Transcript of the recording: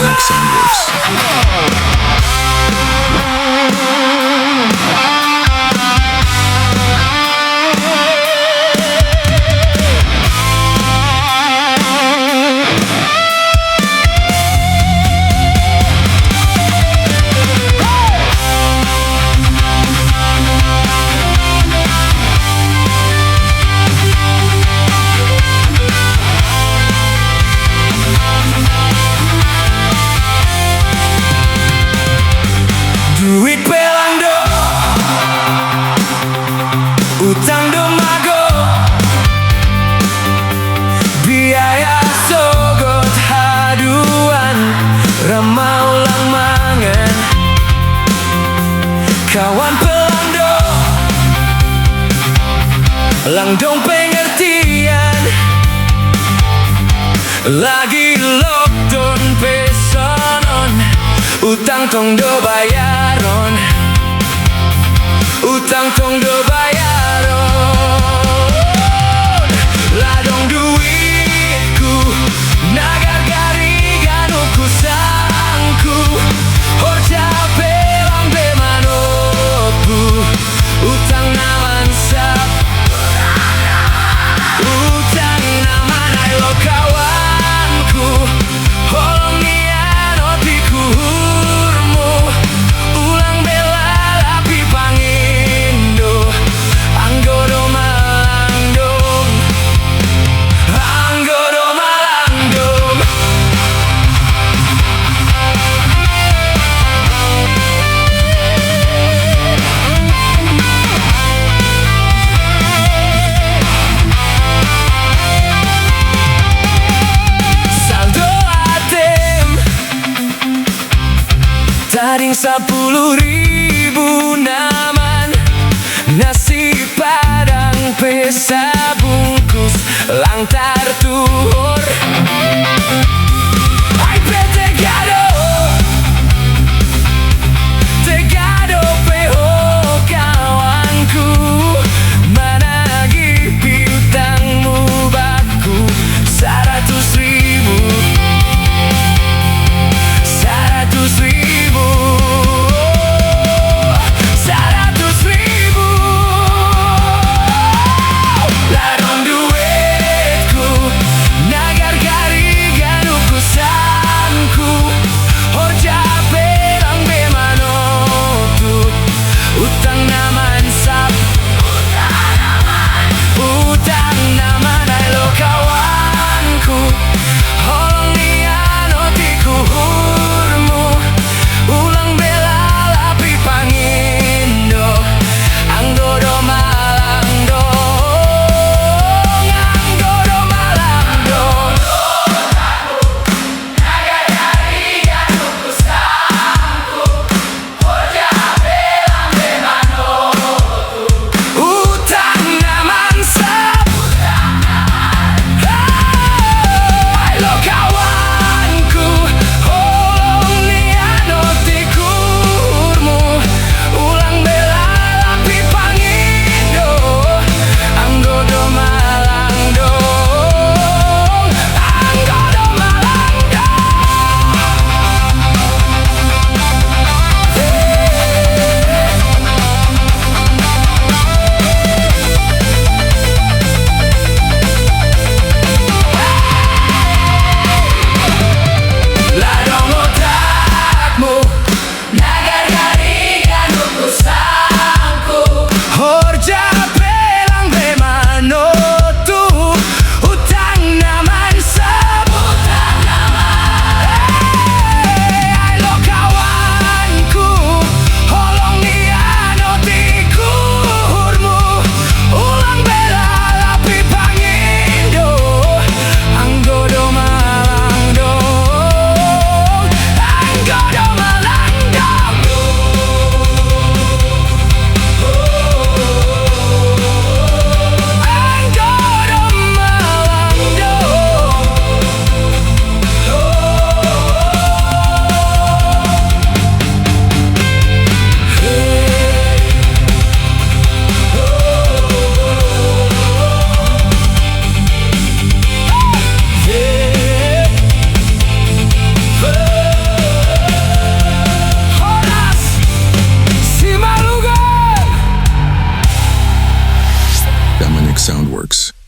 Sonic Soundworks. Duit pelangdo, utang domago, biaya sogot haduan, ramah ulang mangan, kawan pelangdo, langdong pengertian, lagi lockdown pesonon, utang tong do bayaron, utang tong do bayaron. Ladong duitku, nagar garigan uku sangku, hoja pelang bemanotku, utang naman sap, utang naman ay lo kawanku, holongian otiku. Taring 10.000 naman, nasi padang pesa bungkus, langtar tuhur. Ay petegado, tegado peho kawanku, managi piutangmu baku 100.000. 100.000. Ladong duitku, Soundworks.